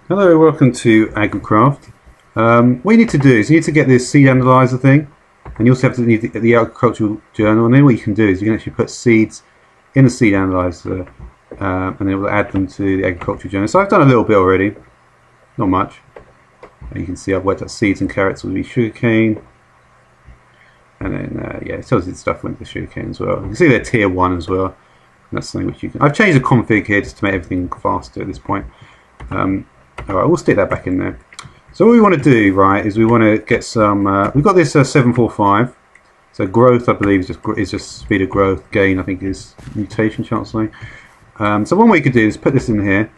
Hello, welcome to Agricraft. What you need to do is you need to get this seed analyzer thing, and you also have to need the agricultural journal. And then what you can do is you can actually put seeds in the seed analyzer, and then it will add them to the agricultural journal. So I've done a little bit already, not much. And you can see I've worked out seeds and carrots will be sugarcane, and then yeah, it tells you the stuff went to sugarcane as well. You can see they're tier 1 as well. And that's something which you can. I've changed the config here just to make everything faster at this point. Alright, we'll stick that back in there. So what we want to do, right, is we want to get some. We've got this 745. So growth, I believe, is just speed of growth. Gain, I think, is mutation chance. So one way you could do is put this in here,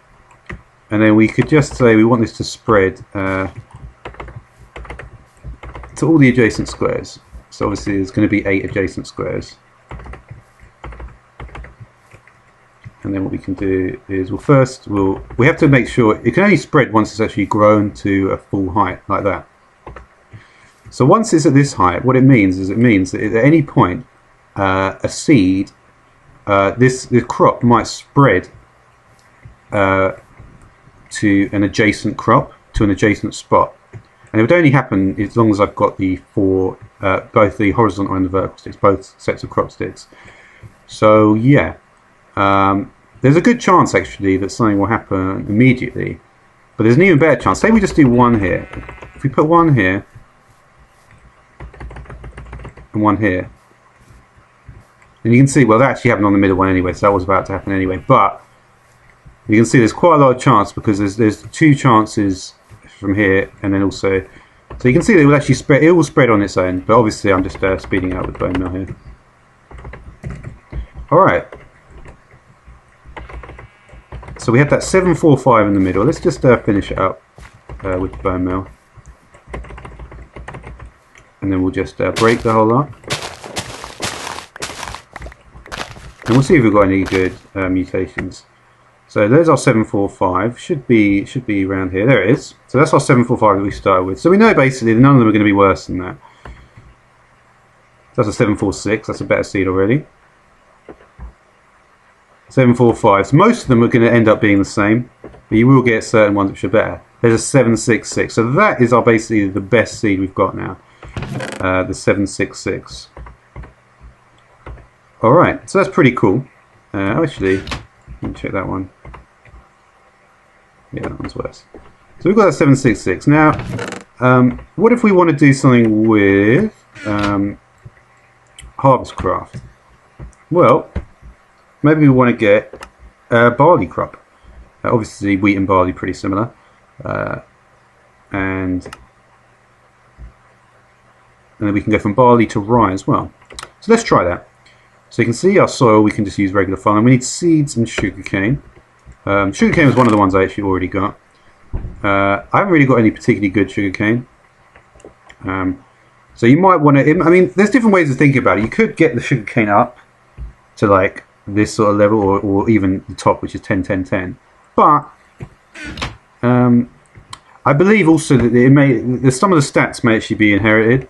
and then we could just say we want this to spread to all the adjacent squares. So obviously there's going to be 8 adjacent squares. And then what we can do is, we have to make sure it can only spread once it's actually grown to a full height like that. So once it's at this height, what it means is that at any point a seed, the crop might spread to an adjacent crop, to an adjacent spot, and it would only happen as long as I've got the both the horizontal and the vertical sticks, both sets of crop sticks. So yeah. There's a good chance actually that something will happen immediately, but there's an even better chance. Say we just do one here. If we put one here and one here, and you can see, well, that actually happened on the middle one anyway, so that was about to happen anyway. But you can see there's quite a lot of chance because there's 2 chances from here, and then also, so you can see that it will actually spread. It will spread on its own, but obviously I'm just speeding out with bone meal here. All right. So we have that 745 in the middle. Let's just finish it up with the bone meal. And then we'll just break the whole lot. And we'll see if we've got any good mutations. So there's our 745. Should be around here. There it is. So that's our 745 that we started with. So we know basically that none of them are going to be worse than that. That's a 746. That's a better seed already. 745. So most of them are going to end up being the same, but you will get certain ones which are better. There's a 766. So that is basically the best seed we've got now. The 766. Alright, so that's pretty cool. Actually, let me check that one. Yeah, that one's worse. So we've got a 766. Now, what if we want to do something with Harvestcraft? Well, maybe we want to get a barley crop. Obviously, wheat and barley pretty similar, and then we can go from barley to rye as well. So let's try that. So you can see our soil. We can just use regular farming. We need seeds and sugarcane. Sugarcane was one of the ones I actually already got. I haven't really got any particularly good sugarcane. So you might want to. I mean, there's different ways of thinking about it. You could get the sugarcane up to like this sort of level, or even the top, which is 10 10 10, but I believe also that some of the stats may actually be inherited.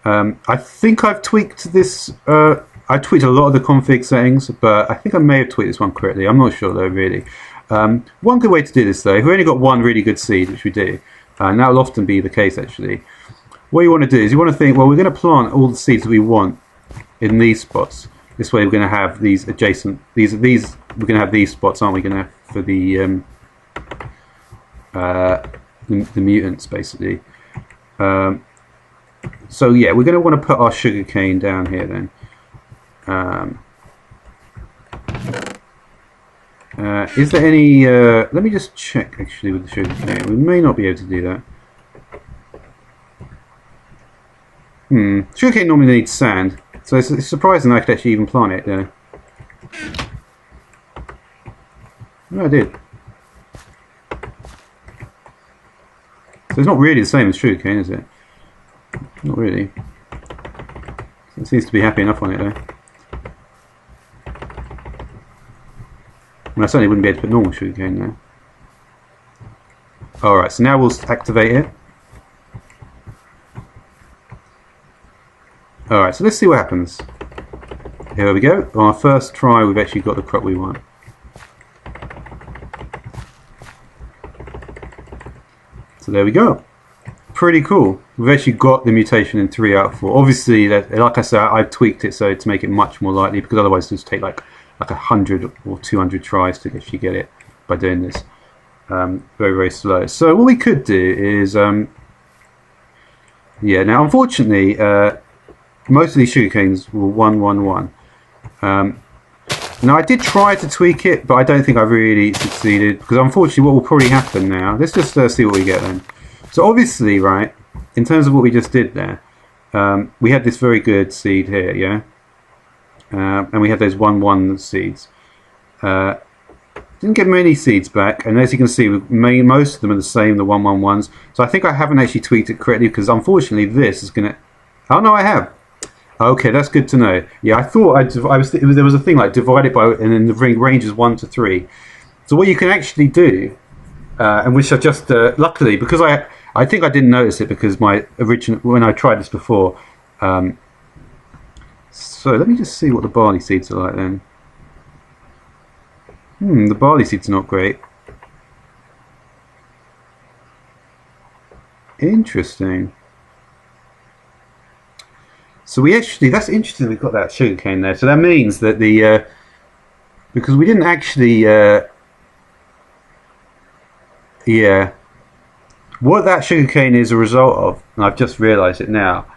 I think I've tweaked this. I tweaked a lot of the config settings, but I think I may have tweaked this one correctly. I'm not sure though, really. One good way to do this though, if we only got one really good seed, which we do, and that will often be the case actually, what you want to do is you want to think, well, we're going to plant all the seeds that we want in these spots. This way we're going to have these adjacent, we're going to have these spots, aren't we, going to have for the mutants, basically. So yeah, we're going to want to put our sugarcane down here then. Is there any, let me just check actually with the sugarcane. We may not be able to do that. Sugarcane normally needs sand. So it's surprising I could actually even plant it there. No, I did. So it's not really the same as sugarcane, is it? Not really. It seems to be happy enough on it though. I certainly wouldn't be able to put normal sugarcane there. Alright, so now we'll activate it. Alright, so let's see what happens. Here we go. On our first try, we've actually got the crop we want. So there we go. Pretty cool. We've actually got the mutation in 3 out of 4. Obviously, like I said, I've tweaked it so to make it much more likely, because otherwise it would take like 100 or 200 tries to actually get it by doing this. Very, very slow. So what we could do is, yeah, now unfortunately, most of these sugarcanes were 1, 1, 1. Now I did try to tweak it, but I don't think I really succeeded, because unfortunately what will probably happen now, let's just see what we get then. So obviously, right, in terms of what we just did there, we had this very good seed here, yeah? And we had those 1, 1 seeds. Didn't get many seeds back, and as you can see, most of them are the same, the 1, 1, 1s. So I think I haven't actually tweaked it correctly, because unfortunately this is going to... Oh no, I have. Okay, that's good to know. Yeah, I thought there was a thing like divided by, and then the range is 1 to 3. So what you can actually do, and which I just luckily, because I think I didn't notice it, because my original, when I tried this before. So let me just see what the barley seeds are like then. The barley seeds are not great. Interesting. So we actually, that's interesting, we've got that sugarcane there. So that means that the, because we didn't actually, yeah, what that sugarcane is a result of, and I've just realised it now,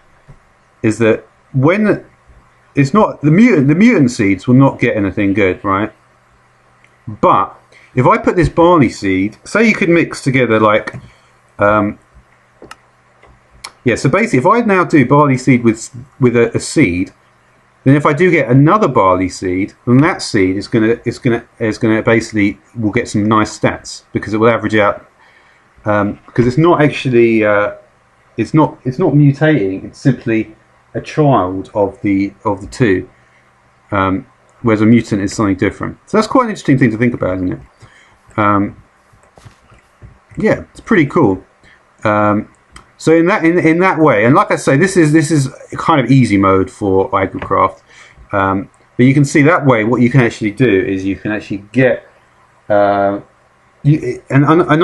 is that when it's not, the mutant seeds will not get anything good, right? But if I put this barley seed, say you could mix together like, yeah, so basically if I now do barley seed with a seed, then if I do get another barley seed, then that seed is gonna basically will get some nice stats, because it will average out, because it's not actually it's not mutating, it's simply a child of the two, whereas a mutant is something different. So that's quite an interesting thing to think about, isn't it? Yeah, it's pretty cool. So in that way, and like I say, this is kind of easy mode for Agricraft, but you can see that way what you can actually do is you can actually get and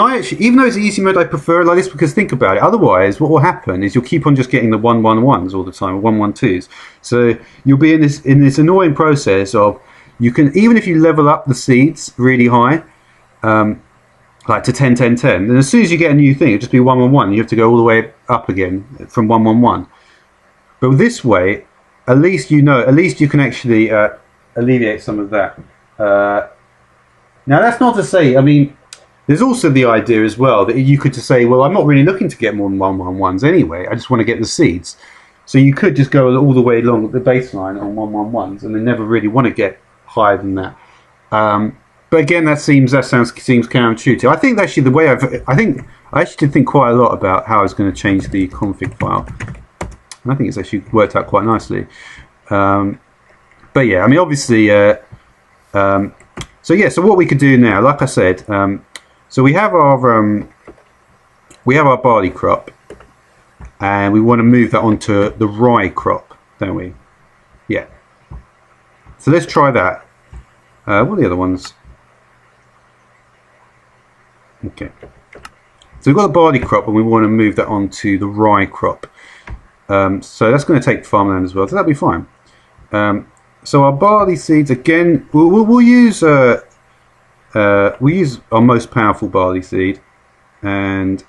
I actually, even though it's easy mode, I prefer it like this, because think about it. Otherwise, what will happen is you'll keep on just getting the 1, 1, 1s all the time, or 1, 1, 2s. So you'll be in this annoying process of, you can, even if you level up the seeds really high, like to 10, 10, 10, then as soon as you get a new thing, it'll just be 1, 1, 1. You have to go all the way up again from 1, 1, 1. But this way, at least you can actually alleviate some of that. Now that's not to say, I mean, there's also the idea as well that you could just say, well, I'm not really looking to get more than 1, 1, 1s anyway. I just want to get the seeds. So you could just go all the way along the baseline on 1, 1, 1s, and then never really want to get higher than that. But again, that seems counterintuitive. I think actually the way I actually did think quite a lot about how I was going to change the config file, and I think it's actually worked out quite nicely. But yeah, I mean, obviously, so yeah, so what we could do now, like I said, so we have our barley crop, and we want to move that onto the rye crop, don't we? Yeah. So let's try that. What are the other ones? Okay. So we've got the barley crop, and we want to move that onto the rye crop. So that's going to take farmland as well, so that'll be fine. So our barley seeds, again, we'll use our most powerful barley seed, and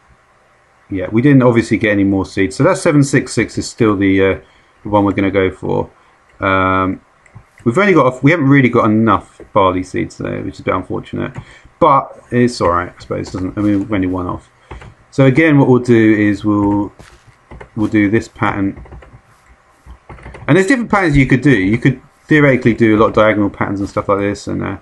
yeah, we didn't obviously get any more seeds, so that 766 is still the one we're going to go for. We haven't really got enough barley seeds there, which is a bit unfortunate, but it's all right, I suppose. I mean, we're only one off. So again, what we'll do is we'll do this pattern, and there's different patterns you could do. You could theoretically do a lot of diagonal patterns and stuff like this, and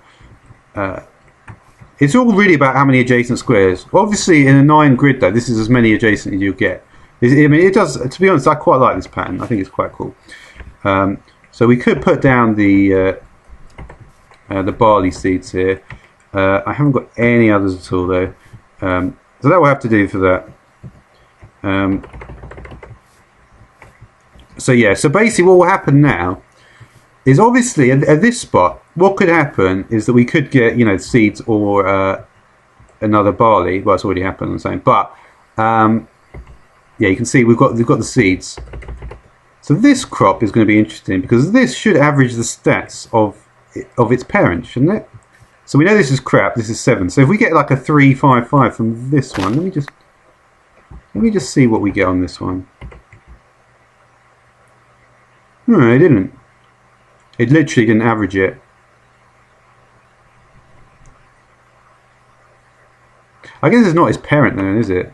it's all really about how many adjacent squares. Obviously, in a 9 grid, though, this is as many adjacent as you'll get. I mean, it does. To be honest, I quite like this pattern. I think it's quite cool. So we could put down the barley seeds here. I haven't got any others at all, though. So that will have to do for that. So yeah. So basically, what will happen now is obviously at this spot, what could happen is that we could get, seeds or another barley. Well, it's already happened, I'm saying. But Yeah, you can see we've got the seeds. So this crop is going to be interesting because this should average the stats of its parent, shouldn't it? So we know this is crap. This is 7. So if we get like a 3, 5, 5 from this one, let me just see what we get on this one. No, it didn't. It literally didn't average it. I guess it's not its parent then, is it?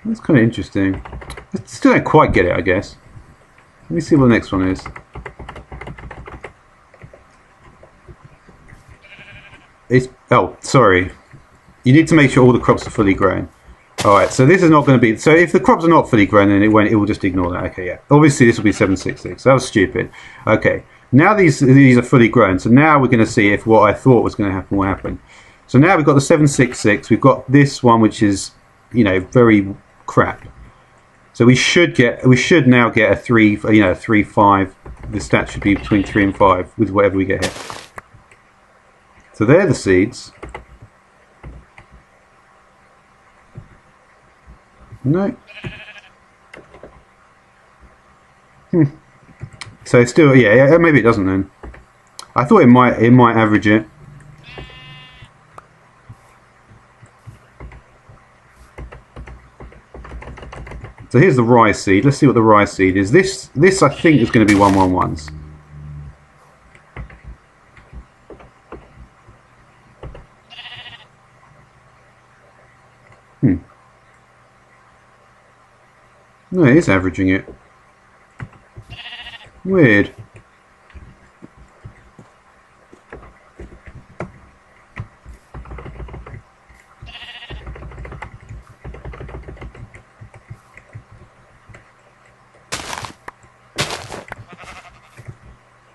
That's kind of interesting. I still don't quite get it, I guess. Let me see what the next one is. Oh, sorry. You need to make sure all the crops are fully grown. Alright, so this is not going to be... So if the crops are not fully grown, then it will just ignore that. Okay, yeah. Obviously, this will be 766. That was stupid. Okay. Now these are fully grown. So now we're going to see if what I thought was going to happen will happen. So now we've got the 766. We've got this one, which is, you know, very crap. So we should now get a 3, you know, 3, 5. The stat should be between 3 and 5 with whatever we get here. So they're the seeds. No. So it's still, yeah, maybe it doesn't then. I thought it might average it. So here's the rye seed. Let's see what the rye seed is. This I think is going to be 111s. No, it is averaging it. Weird.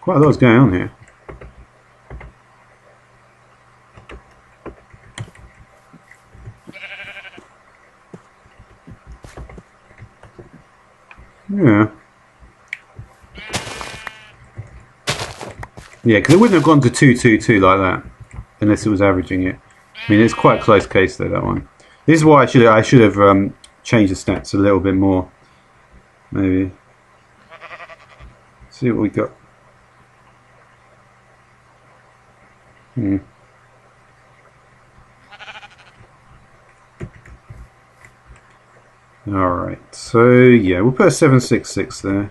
Quite a lot's going on here. Yeah. Yeah, because it wouldn't have gone to 222 like that unless it was averaging it. I mean, it's quite a close case though, that one. This is why I should have changed the stats a little bit more. Maybe. See what we got. Alright, so yeah, we'll put a 766 there.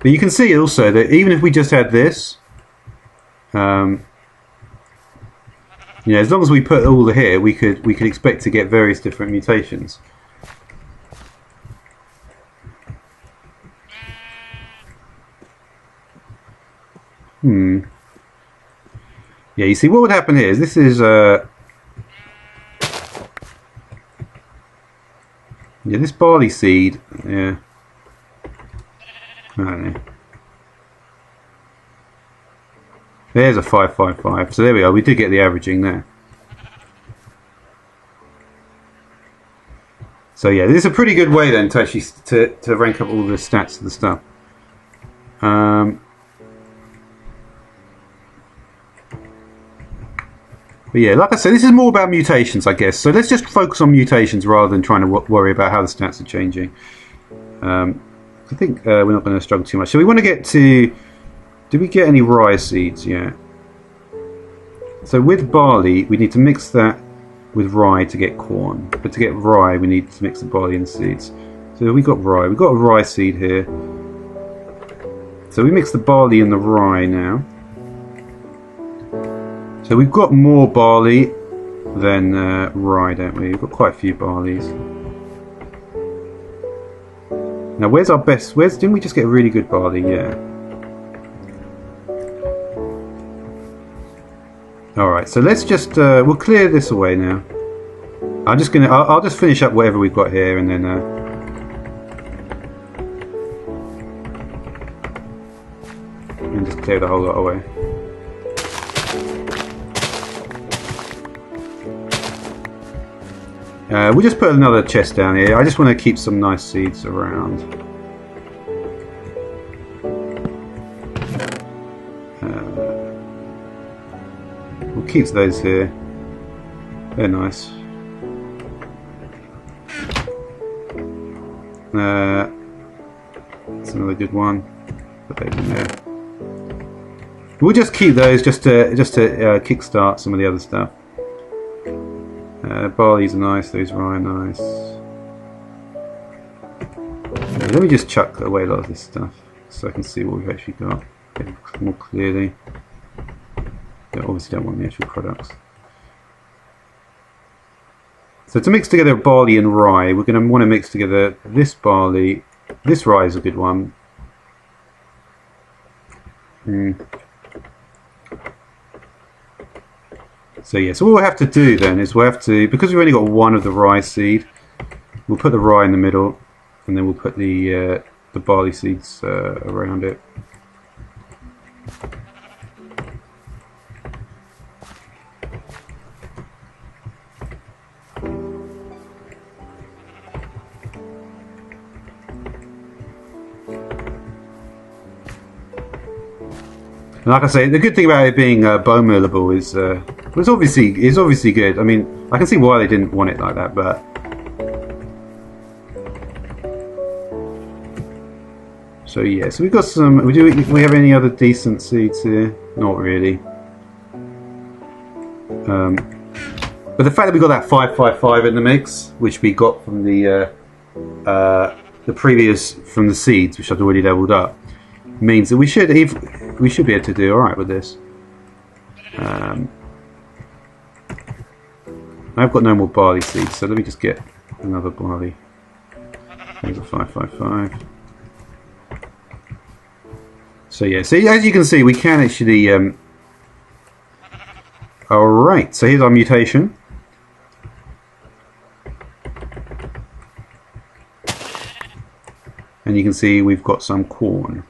But you can see also that even if we just had this, you know, as long as we put all the here, we could expect to get various different mutations. Yeah, you see, what would happen here is this is yeah, this barley seed. Yeah, I don't know. There's a 555. So there we are. We did get the averaging there. So yeah, this is a pretty good way then to actually to rank up all the stats of the stuff. But yeah, like I said, this is more about mutations, I guess. So let's just focus on mutations rather than trying to worry about how the stats are changing. I think we're not going to struggle too much. So we want to get to... Did we get any rye seeds yet? So with barley, we need to mix that with rye to get corn. But to get rye, we need to mix the barley and seeds. So we got rye. We've got a rye seed here. So we mix the barley and the rye now. So we've got more barley than rye, don't we? We've got quite a few barleys. Now where's our best... Didn't we just get a really good barley? Yeah. Alright, so let's just, we'll clear this away now. I'll just finish up whatever we've got here and then, and just clear the whole lot away. We'll just put another chest down here. I just want to keep some nice seeds around. We'll keep those here. They're nice. That's another good one. Put those in there. We'll just keep those just to kickstart some of the other stuff. Barley's are nice. Those rye are nice. Let me just chuck away a lot of this stuff so I can see what we've actually got more clearly. Yeah, obviously don't want the actual products. So to mix together barley and rye, we're going to want to mix together this barley. This rye is a good one. So yeah, so what we'll have to do then is we'll have to, because we've only got one of the rye seed, we'll put the rye in the middle, and then we'll put the barley seeds around it. And like I say, the good thing about it being bone millable is it's obviously good. I mean, I can see why they didn't want it like that, but so yeah. So we've got some. We have any other decent seeds here? Not really. But the fact that we got that 555 in the mix, which we got from the previous from the seeds, which I've already leveled up, means that we should be able to do all right with this. I've got no more barley seeds, so let me just get another barley. There's a 555. So yeah, so as you can see, we can actually. All right, so here's our mutation. And you can see we've got some corn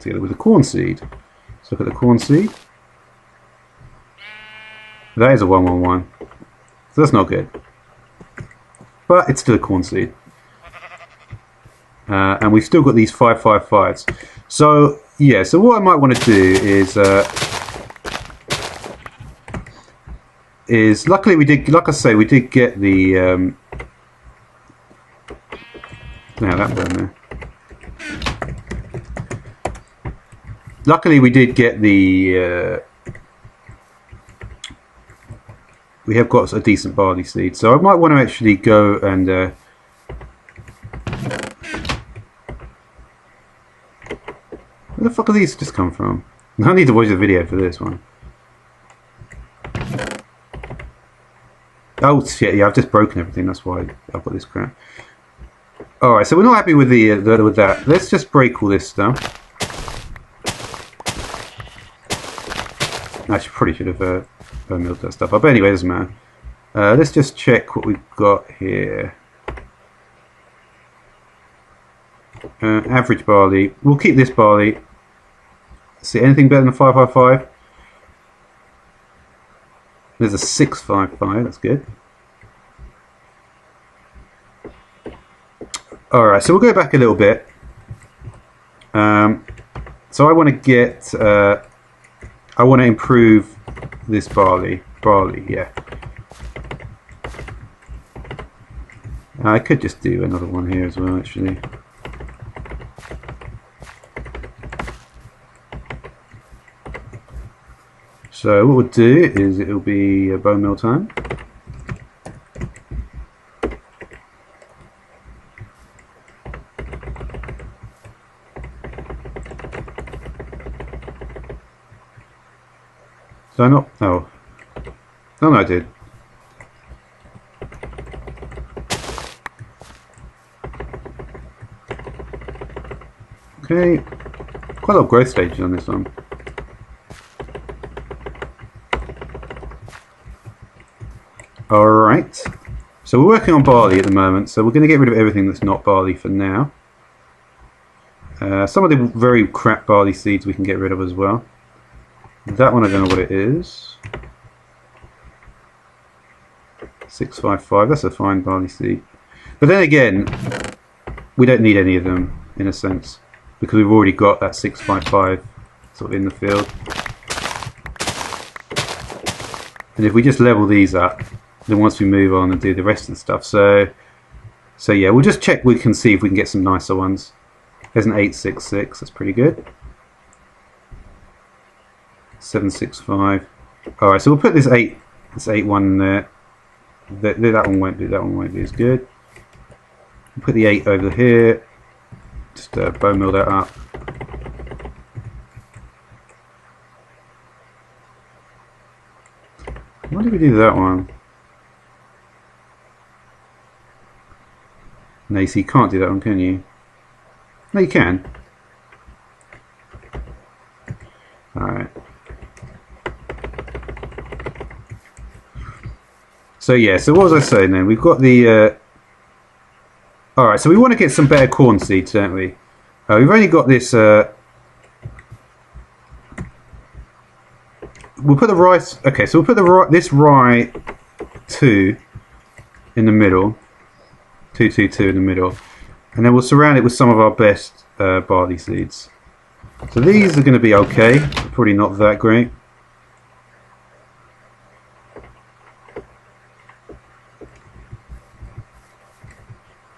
together with the corn seed. Let's look at the corn seed. That is a 111. So that's not good. But it's still a corn seed. And we've still got these 555s. So yeah, so what I might want to do is luckily we did, like I say, we did get the now that burned there. Luckily we did get the we have got a decent barley seed, so I might want to actually go and where the fuck are these just come from? I need to watch the video for this one. Oh shit, yeah, I've just broken everything, that's why I've got this crap. Alright, so we're not happy with with that. Let's just break all this stuff. I probably should have milled that stuff up. But anyway, it doesn't matter. Let's just check what we've got here. Average barley. We'll keep this barley. See, anything better than a 555? There's a 655, that's good. Alright, so we'll go back a little bit. So I want to get, I want to improve this barley, yeah. I could just do another one here as well, actually. So what we'll do is it'll be a bone meal time. Did I not? Oh. No, I did. Okay. Quite a lot of growth stages on this one. Alright. So we're working on barley at the moment, so we're going to get rid of everything that's not barley for now. Some of the very crap barley seeds we can get rid of as well. That one I don't know what it is. 655. That's a fine barley seed. But then again, we don't need any of them in a sense because we've already got that 655 sort of in the field. And if we just level these up, then once we move on and do the rest of the stuff, so yeah, we'll just check. We can see if we can get some nicer ones. There's an 866. That's pretty good. 765. All right, so we'll put this 81 in there. That one won't do. That one won't be as good. We'll put the 8 over here. Just bone mill that up. Why did we do that one? No, you see, you can't do that one, can you? No, you can. Alright. So yeah, so what was I saying then? We've got the... Alright, so we want to get some better corn seeds, don't we? We've only got this... We'll put the rice... Okay, so we'll put this rye 2 in the middle. 222 in the middle. And then we'll surround it with some of our best barley seeds. So these are going to be okay. Probably not that great.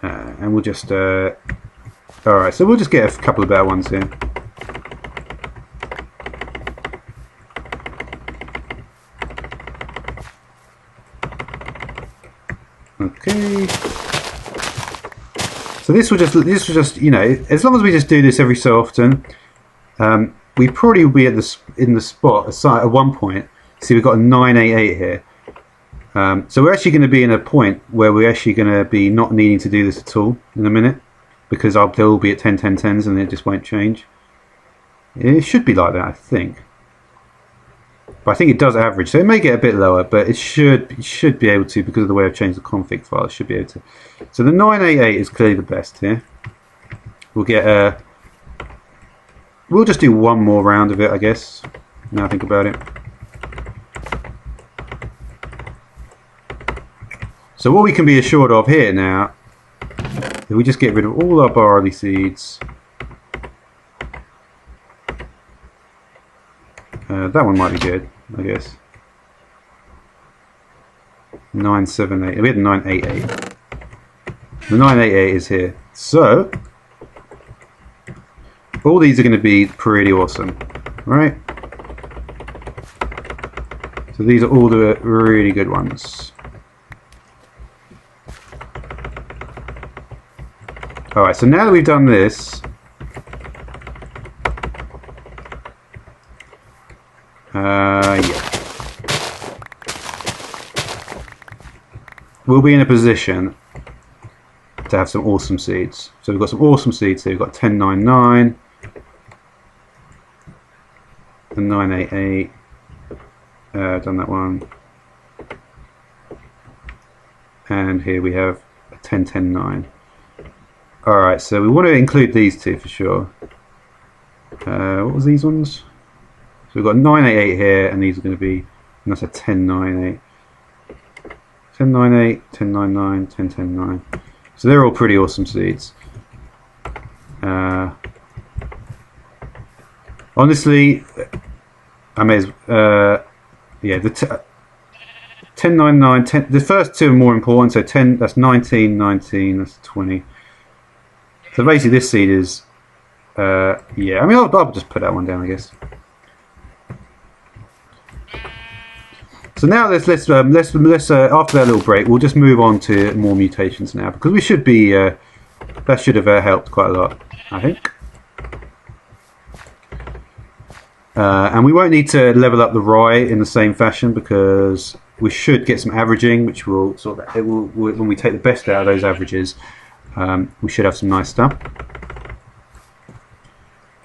And we'll just... Alright, so we'll just get a couple of better ones here. Okay. So this will just, you know, as long as we just do this every so often, we probably will be at in the spot at one point. See, we've got a 988 here. So we're actually going to be in a point where we're actually going to be not needing to do this at all in a minute, because they'll all be at 10, 10, 10s and it just won't change. It should be like that, I think. But I think it does average, so it may get a bit lower, but it should be able to, because of the way I've changed the config file. It should be able to. So the 988 is clearly the best here. We'll get we'll just do one more round of it, I guess. Now I think about it. So what we can be assured of here now, if we just get rid of all our barley seeds. That one might be good, I guess. 978. We had 988. The 988 is here. So all these are going to be pretty awesome, right? So these are all the really good ones. Alright, so now that we've done this, yeah, we'll be in a position to have some awesome seeds. So we've got some awesome seeds here. We've got 1099 and 988. Done that one. And here we have a 1010.9. Alright, so we want to include these two for sure. What was these ones? So we've got 988 here, and these are going to be, and that's a 1098. 1098, 1099, 1010.9. So they're all pretty awesome seeds. Honestly, I may as yeah, the 1099, 10, the first two are more important. So 10, that's 19, 19, that's 20. So basically, this seed is, yeah. I mean, I'll just put that one down, I guess. So now let's after that little break, we'll just move on to more mutations now, because we should be that should have helped quite a lot, I think. And we won't need to level up the rye in the same fashion, because we should get some averaging, which will sort of, when we take the best out of those averages, we should have some nice stuff.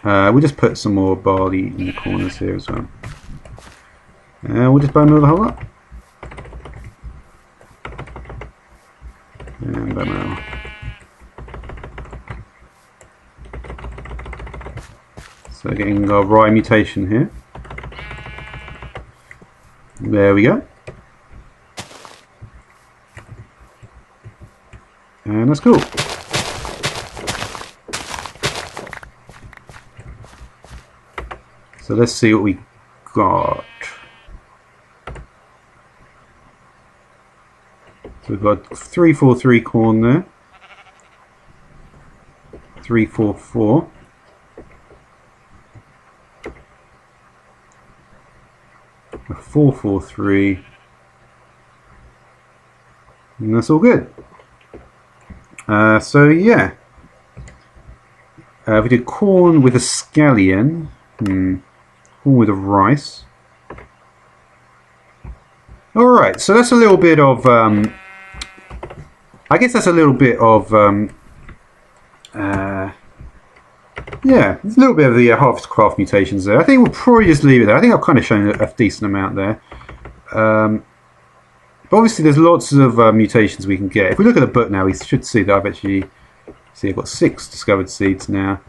We'll just put some more barley in the corners here as well. And we'll just bone mill the whole lot. And bone mill. So getting our rye mutation here. There we go. And that's cool. So let's see what we got. So we've got 343 corn there. 344. A 443. And that's all good. So yeah. We did corn with a scallion. Corn with a rice. Alright, so that's a little bit of I guess that's a little bit of yeah, there's a little bit of the Harvestcraft mutations there. I think we'll probably just leave it there. I think I've kind of shown a decent amount there. But obviously there's lots of mutations we can get. If we look at the book now, we should see that I've actually I've got 6 discovered seeds now.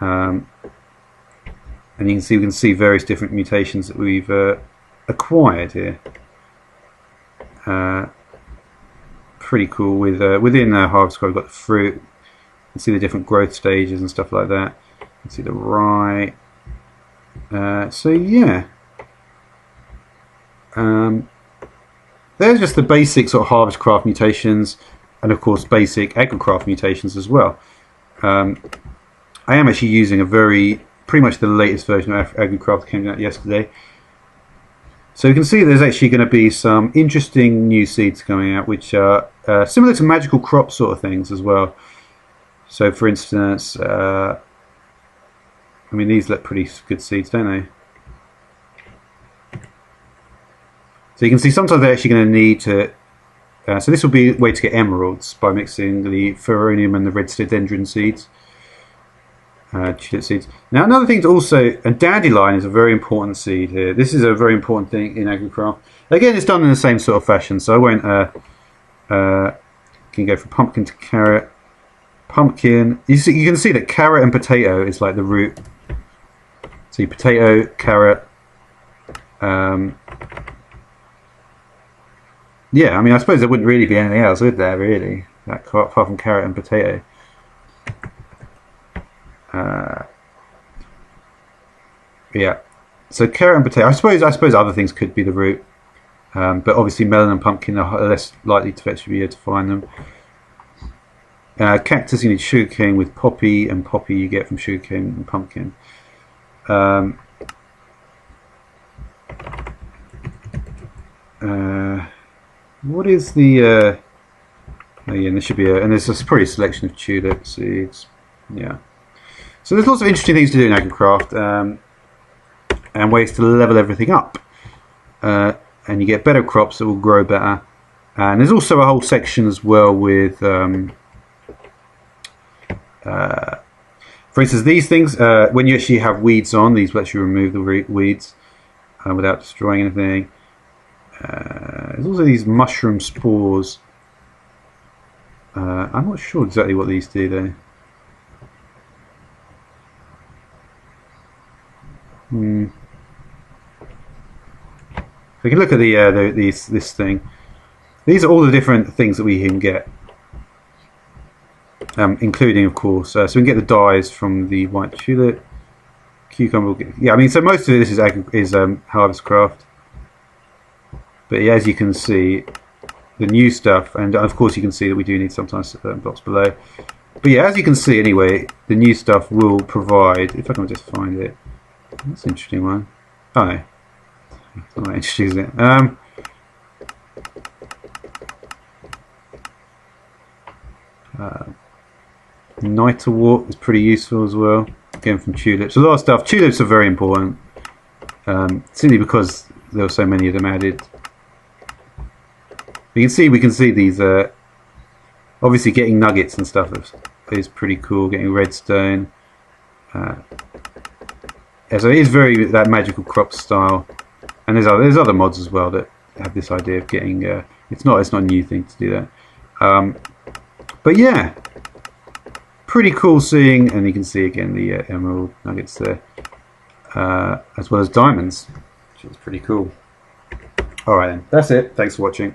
And you can see various different mutations that we've acquired here. Pretty cool. Within Harvestcraft, we've got the fruit. You can see the different growth stages and stuff like that. You can see the rye. So yeah. There's just the basic sort of Harvestcraft mutations, and of course basic Agricraft mutations as well. I am actually using pretty much the latest version of Agricraft that came out yesterday. So you can see there's actually going to be some interesting new seeds coming out, which are similar to magical crop sort of things as well. So for instance, I mean, these look pretty good seeds, don't they? So you can see sometimes they're actually going to need to... so this will be a way to get emeralds by mixing the ferronium and the red dendron seeds. Tulip seeds. Now another thing to also... And dandelion is a very important seed here. This is a very important thing in Agricraft. Again, it's done in the same sort of fashion, so I won't... can go from pumpkin to carrot. Pumpkin... You can see that carrot and potato is like the root. See, potato, carrot... yeah, I mean, I suppose there wouldn't really be anything else, would there, really? Apart from carrot and potato. Yeah. So carrot and potato. I suppose other things could be the root. But obviously melon and pumpkin are less likely to actually be able to find them. Cactus, you need sugarcane with poppy, and poppy you get from sugarcane and pumpkin. What is the... oh yeah, and there should be and there's probably a selection of tulip seeds. Yeah. So there's lots of interesting things to do in Agricraft, and ways to level everything up. And you get better crops that will grow better. And there's also a whole section as well with... for instance, these things, when you actually have weeds on, these will actually remove the weeds without destroying anything. There's also these mushroom spores. I'm not sure exactly what these do though. We can look at this thing. These are all the different things that we can get, including, of course, so we can get the dyes from the white tulip, cucumber. Yeah, I mean, so most of this is Harvestcraft. But yeah, as you can see, the new stuff, and of course you can see that we do need sometimes blocks below. But yeah, as you can see anyway, the new stuff will provide, if I can just find it. That's an interesting one. Oh no. It's not that interesting, is it? Niterwort is pretty useful as well. Again from tulips. A lot of stuff. Tulips are very important. Simply because there were so many of them added. We can see these. Obviously, getting nuggets and stuff is pretty cool. Getting redstone. So it is very that magical crop style. And there's other mods as well that have this idea of getting. It's not a new thing to do that. But yeah, pretty cool seeing, and you can see again the emerald nuggets there, as well as diamonds, which is pretty cool. All right, then, that's it. Thanks for watching.